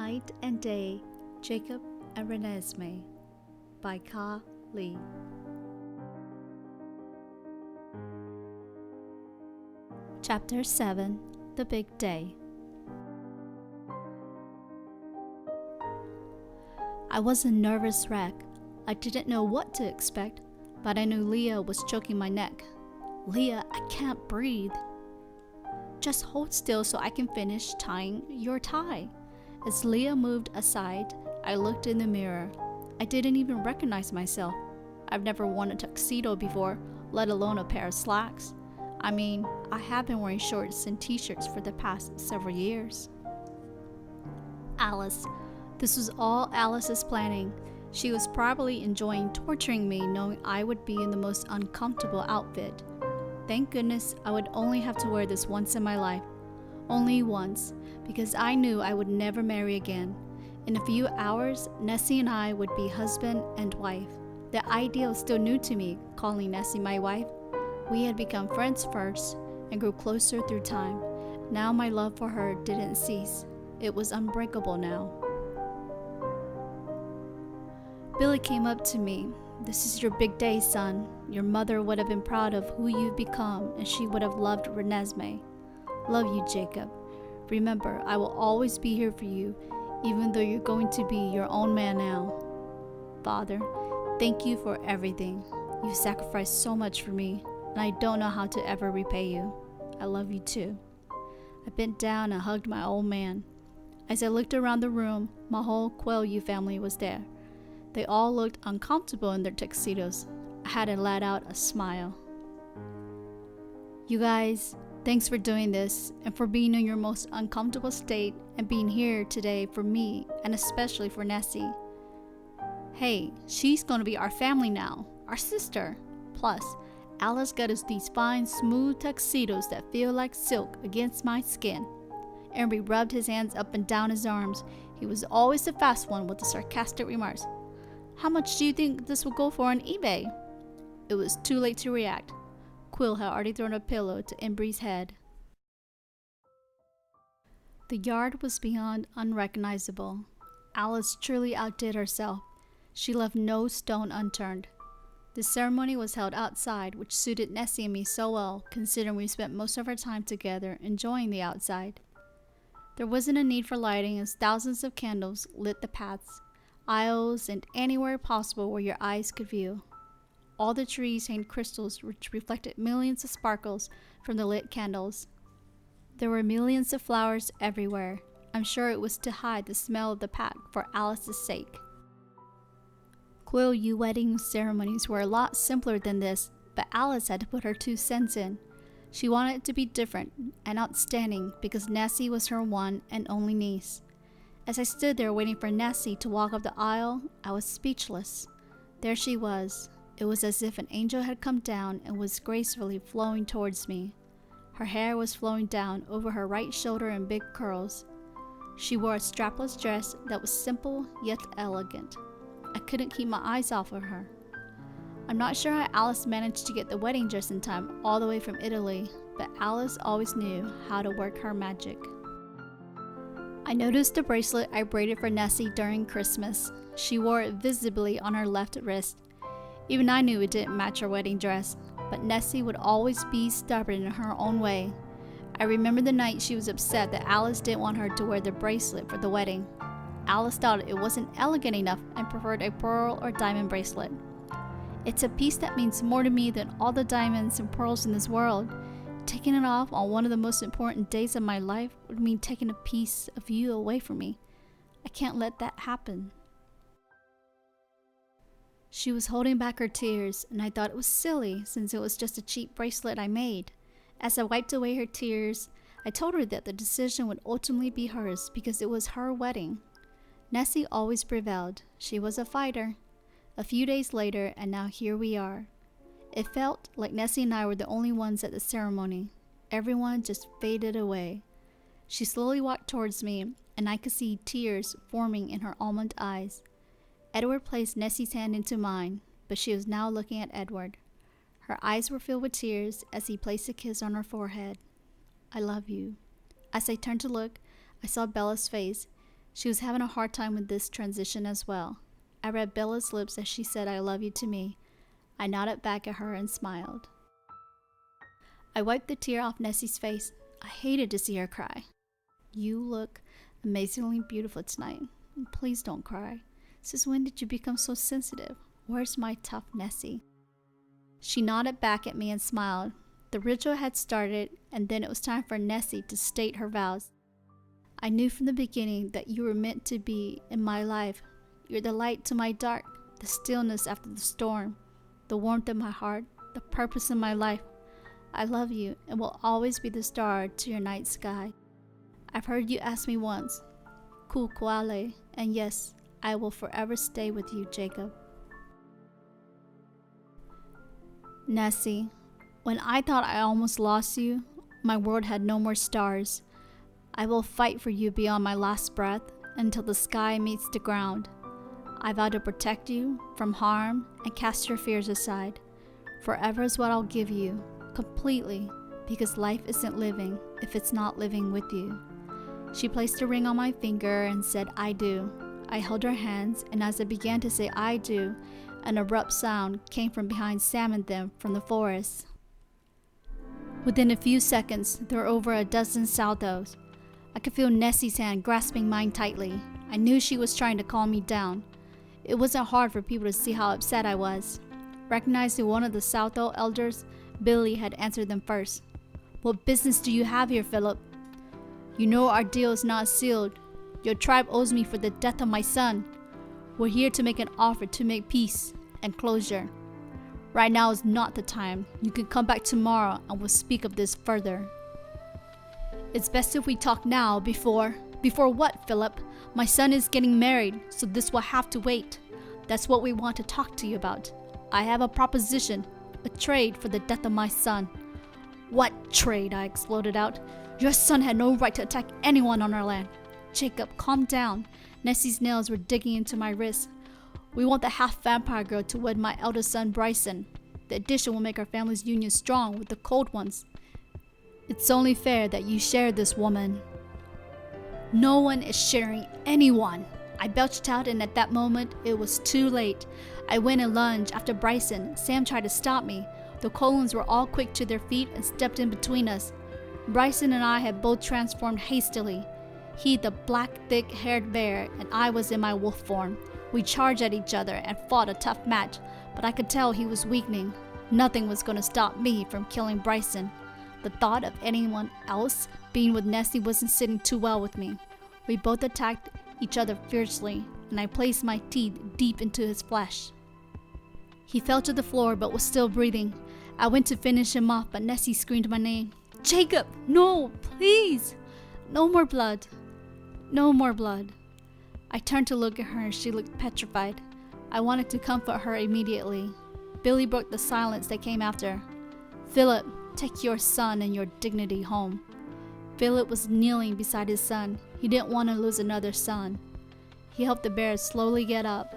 Night and Day, Jacob and Renesmee by Ka Lee. Chapter 7, The Big Day. I was a nervous wreck. I didn't know what to expect, but I knew Leah was choking my neck. Leah, I can't breathe. Just hold still so I can finish tying your tie. As Leah moved aside, I looked in the mirror. I didn't even recognize myself. I've never worn a tuxedo before, let alone a pair of slacks. I mean, I have been wearing shorts and t-shirts for the past several years. Alice. This was all Alice's planning. She was probably enjoying torturing me, knowing I would be in the most uncomfortable outfit. Thank goodness I would only have to wear this once in my life. Only once, because I knew I would never marry again. In a few hours, Nessie and I would be husband and wife. The idea was still new to me, calling Nessie my wife. We had become friends first and grew closer through time. Now my love for her didn't cease. It was unbreakable now. Billy came up to me. This is your big day, son. Your mother would have been proud of who you've become, and she would have loved Renesmee. Love you, Jacob. Remember, I will always be here for you, even though you're going to be your own man now. Father, thank you for everything. You've sacrificed so much for me, and I don't know how to ever repay you. I love you too. I bent down and hugged my old man. As I looked around the room, my whole Quayle family was there. They all looked uncomfortable in their tuxedos. I had to let out a smile. You guys, thanks for doing this and for being in your most uncomfortable state and being here today for me and especially for Nessie. Hey, she's gonna be our family now, our sister. Plus, Alice got us these fine, smooth tuxedos that feel like silk against my skin. Henry rubbed his hands up and down his arms. He was always the fast one with the sarcastic remarks. How much do you think this will go for on eBay? It was too late to react. Quill had already thrown a pillow to Embry's head. The yard was beyond unrecognizable. Alice truly outdid herself. She left no stone unturned. The ceremony was held outside, which suited Nessie and me so well, considering we spent most of our time together enjoying the outside. There wasn't a need for lighting as thousands of candles lit the paths, aisles, and anywhere possible where your eyes could view. All the trees hung crystals which reflected millions of sparkles from the lit candles. There were millions of flowers everywhere. I'm sure it was to hide the smell of the pack for Alice's sake. Quayle wedding ceremonies were a lot simpler than this, but Alice had to put her 2 cents in. She wanted it to be different and outstanding because Nessie was her one and only niece. As I stood there waiting for Nessie to walk up the aisle, I was speechless. There she was. It was as if an angel had come down and was gracefully flowing towards me. Her hair was flowing down over her right shoulder in big curls. She wore a strapless dress that was simple yet elegant. I couldn't keep my eyes off of her. I'm not sure how Alice managed to get the wedding dress in time all the way from Italy, but Alice always knew how to work her magic. I noticed the bracelet I braided for Nessie during Christmas. She wore it visibly on her left wrist. Even I knew it didn't match her wedding dress, but Nessie would always be stubborn in her own way. I remember the night she was upset that Alice didn't want her to wear the bracelet for the wedding. Alice thought it wasn't elegant enough and preferred a pearl or diamond bracelet. It's a piece that means more to me than all the diamonds and pearls in this world. Taking it off on one of the most important days of my life would mean taking a piece of you away from me. I can't let that happen. She was holding back her tears, and I thought it was silly since it was just a cheap bracelet I made. As I wiped away her tears, I told her that the decision would ultimately be hers because it was her wedding. Nessie always prevailed. She was a fighter. A few days later, and now here we are. It felt like Nessie and I were the only ones at the ceremony. Everyone just faded away. She slowly walked towards me, and I could see tears forming in her almond eyes. Edward placed Nessie's hand into mine, but she was now looking at Edward. Her eyes were filled with tears as he placed a kiss on her forehead. I love you. As I turned to look, I saw Bella's face. She was having a hard time with this transition as well. I read Bella's lips as she said, "I love you" to me. I nodded back at her and smiled. I wiped the tear off Nessie's face. I hated to see her cry. "You look amazingly beautiful tonight. Please don't cry. Since when did you become so sensitive? Where's my tough Nessie?" She nodded back at me and smiled. The ritual had started, and then it was time for Nessie to state her vows. "I knew from the beginning that you were meant to be in my life. You're the light to my dark, the stillness after the storm, the warmth in my heart, the purpose in my life. I love you and will always be the star to your night sky. I've heard you ask me once, Kukuale, and yes, I will forever stay with you, Jacob." Nessie, when I thought I almost lost you, my world had no more stars. I will fight for you beyond my last breath until the sky meets the ground. I vow to protect you from harm and cast your fears aside. Forever is what I'll give you, completely, because life isn't living if it's not living with you. She placed a ring on my finger and said, "I do." I held her hands, and as I began to say "I do," an abrupt sound came from behind Sam and them from the forest. Within a few seconds, there were over a dozen saltos. I could feel Nessie's hand grasping mine tightly. I knew she was trying to calm me down. It wasn't hard for people to see how upset I was. Recognizing one of the Salto elders, Billy had answered them first. "What business do you have here, Philip? You know our deal is not sealed. Your tribe owes me for the death of my son. We're here to make an offer to make peace and closure. Right now is not the time. You can come back tomorrow and we'll speak of this further." "It's best if we talk now before what, Philip? My son is getting married, so this will have to wait. That's what we want to talk to you about. I have a proposition, a trade for the death of my son." "What trade?" I exploded out. "Your son had no right to attack anyone on our land." "Jacob, calm down." Nessie's nails were digging into my wrist. "We want the half-vampire girl to wed my eldest son, Bryson. The addition will make our family's union strong with the cold ones. It's only fair that you share this woman." "No one is sharing anyone." I belched out, and at that moment, it was too late. I went and lunged after Bryson. Sam tried to stop me. The Colons were all quick to their feet and stepped in between us. Bryson and I had both transformed hastily. He, the black, thick-haired bear, and I was in my wolf form. We charged at each other and fought a tough match, but I could tell he was weakening. Nothing was going to stop me from killing Bryson. The thought of anyone else being with Nessie wasn't sitting too well with me. We both attacked each other fiercely, and I placed my teeth deep into his flesh. He fell to the floor but was still breathing. I went to finish him off, but Nessie screamed my name. "Jacob, no, please! No more blood. No more blood." I turned to look at her and she looked petrified. I wanted to comfort her immediately. Billy broke the silence that came after. "Philip, take your son and your dignity home." Philip was kneeling beside his son. He didn't want to lose another son. He helped the bear slowly get up.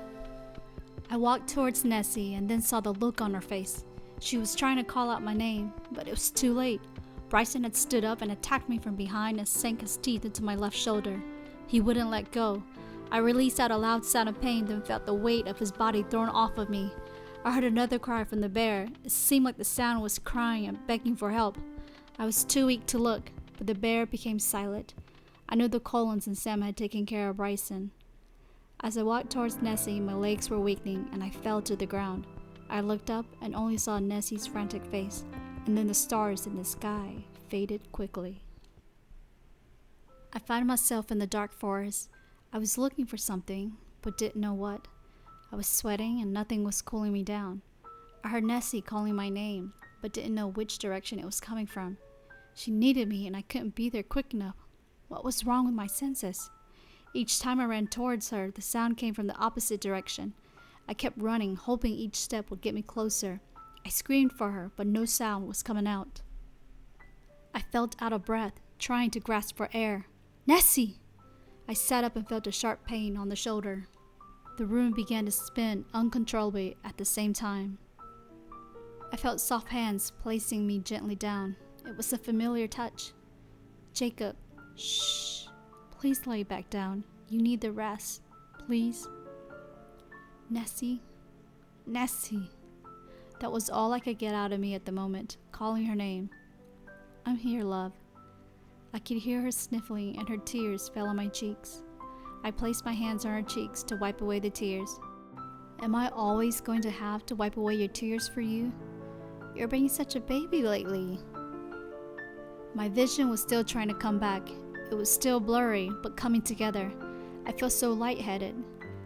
I walked towards Nessie and then saw the look on her face. She was trying to call out my name, but it was too late. Bryson had stood up and attacked me from behind and sank his teeth into my left shoulder. He wouldn't let go. I released out a loud sound of pain, then felt the weight of his body thrown off of me. I heard another cry from the bear. It seemed like the sound was crying and begging for help. I was too weak to look, but the bear became silent. I knew the Colons and Sam had taken care of Bryson. As I walked towards Nessie, my legs were weakening and I fell to the ground. I looked up and only saw Nessie's frantic face, and then the stars in the sky faded quickly. I found myself in the dark forest. I was looking for something, but didn't know what. I was sweating and nothing was cooling me down. I heard Nessie calling my name, but didn't know which direction it was coming from. She needed me and I couldn't be there quick enough. What was wrong with my senses? Each time I ran towards her, the sound came from the opposite direction. I kept running, hoping each step would get me closer. I screamed for her, but no sound was coming out. I felt out of breath, trying to grasp for air. "Nessie!" I sat up and felt a sharp pain on the shoulder. The room began to spin uncontrollably at the same time. I felt soft hands placing me gently down. It was a familiar touch. "Jacob, shh. Please lay back down. You need the rest. Please. Nessie. Nessie. That was all I could get out of me at the moment, calling her name. I'm here, love. I could hear her sniffling and her tears fell on my cheeks. I placed my hands on her cheeks to wipe away the tears. Am I always going to have to wipe away your tears for you? You're being such a baby lately. My vision was still trying to come back. It was still blurry, but coming together. I felt so lightheaded.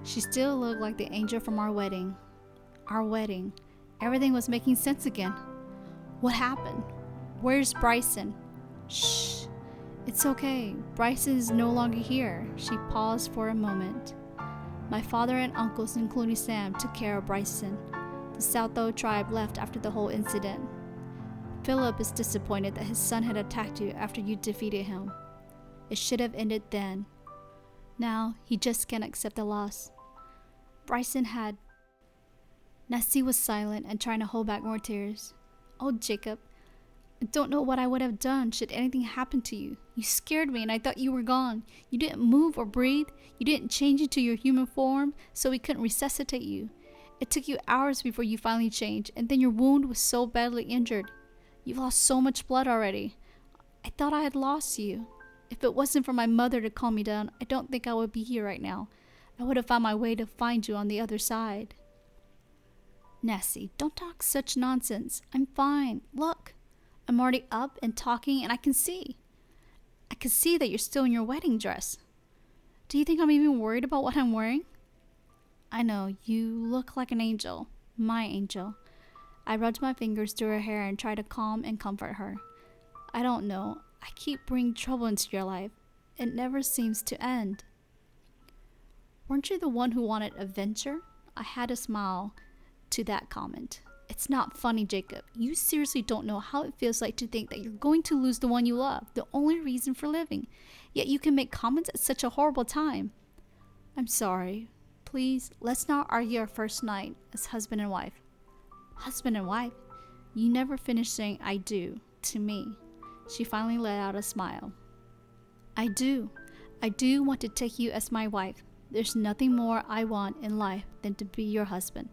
She still looked like the angel from our wedding. Our wedding. Everything was making sense again. What happened? Where's Bryson? Shh. It's okay. Bryson is no longer here. She paused for a moment. My father and uncles, including Sam, took care of Bryson. The Southo tribe left after the whole incident. Philip is disappointed that his son had attacked you after you defeated him. It should have ended then. Now, he just can't accept the loss. Bryson had... Nessie was silent and trying to hold back more tears. Oh, Jacob, I don't know what I would have done should anything happen to you. You scared me and I thought you were gone. You didn't move or breathe. You didn't change into your human form, so we couldn't resuscitate you. It took you hours before you finally changed, and then your wound was so badly injured. You've lost so much blood already. I thought I had lost you. If it wasn't for my mother to calm me down, I don't think I would be here right now. I would have found my way to find you on the other side. Nessie, don't talk such nonsense. I'm fine. Look, I'm already up and talking, and I can see. I can see that you're still in your wedding dress. Do you think I'm even worried about what I'm wearing? I know, you look like an angel. My angel. I rubbed my fingers through her hair and tried to calm and comfort her. I don't know. I keep bringing trouble into your life. It never seems to end. Weren't you the one who wanted adventure? I had a smile to that comment. It's not funny, Jacob. You seriously don't know how it feels like to think that you're going to lose the one you love, the only reason for living. Yet you can make comments at such a horrible time. I'm sorry. Please, let's not argue our first night as husband and wife. Husband and wife? You never finished saying I do to me. She finally let out a smile. I do. I do want to take you as my wife. There's nothing more I want in life than to be your husband.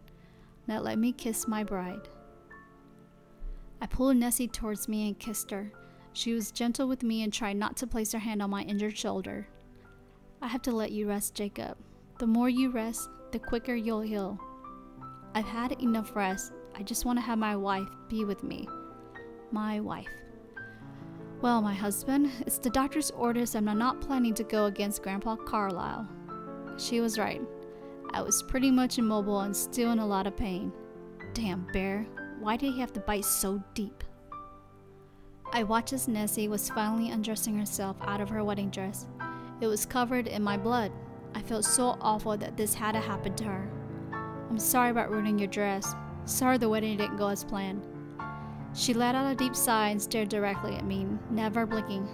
Now let me kiss my bride. I pulled Nessie towards me and kissed her. She was gentle with me and tried not to place her hand on my injured shoulder. I have to let you rest, Jacob. The more you rest, the quicker you'll heal. I've had enough rest. I just want to have my wife be with me. My wife. Well, my husband, it's the doctor's orders and I'm not planning to go against Grandpa Carlisle. She was right. I was pretty much immobile and still in a lot of pain. Damn bear, why did he have to bite so deep? I watched as Nessie was finally undressing herself out of her wedding dress. It was covered in my blood. I felt so awful that this had to happen to her. I'm sorry about ruining your dress. Sorry the wedding didn't go as planned. She let out a deep sigh and stared directly at me, never blinking.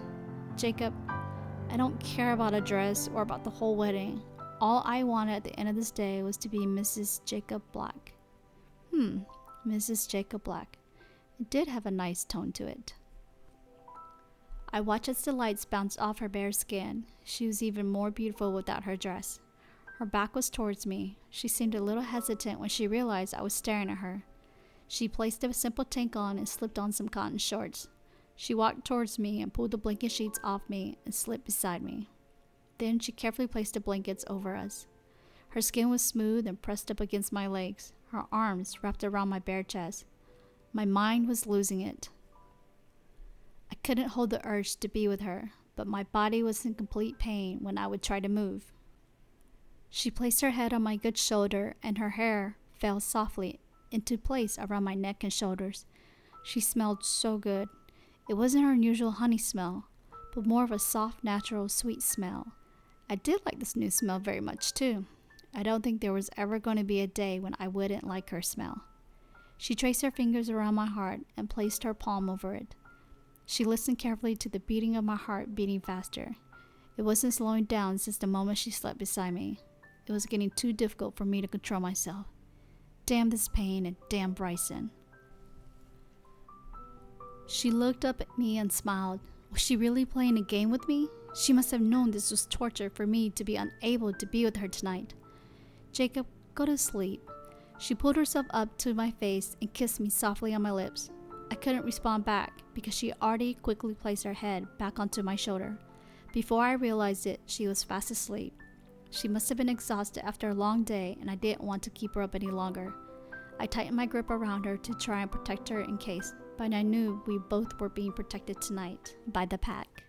Jacob, I don't care about a dress or about the whole wedding. All I wanted at the end of this day was to be Mrs. Jacob Black. Mrs. Jacob Black. It did have a nice tone to it. I watched as the lights bounced off her bare skin. She was even more beautiful without her dress. Her back was towards me. She seemed a little hesitant when she realized I was staring at her. She placed a simple tank on and slipped on some cotton shorts. She walked towards me and pulled the blanket sheets off me and slipped beside me. Then she carefully placed the blankets over us. Her skin was smooth and pressed up against my legs, her arms wrapped around my bare chest. My mind was losing it. I couldn't hold the urge to be with her, but my body was in complete pain when I would try to move. She placed her head on my good shoulder and her hair fell softly into place around my neck and shoulders. She smelled so good. It wasn't her usual honey smell, but more of a soft, natural, sweet smell. I did like this new smell very much too. I don't think there was ever going to be a day when I wouldn't like her smell. She traced her fingers around my heart and placed her palm over it. She listened carefully to the beating of my heart beating faster. It wasn't slowing down since the moment she slept beside me. It was getting too difficult for me to control myself. Damn this pain and damn Bryson. She looked up at me and smiled. Was she really playing a game with me? She must have known this was torture for me to be unable to be with her tonight. Jacob, go to sleep. She pulled herself up to my face and kissed me softly on my lips. I couldn't respond back because she already quickly placed her head back onto my shoulder. Before I realized it, she was fast asleep. She must have been exhausted after a long day, and I didn't want to keep her up any longer. I tightened my grip around her to try and protect her in case, but I knew we both were being protected tonight by the pack.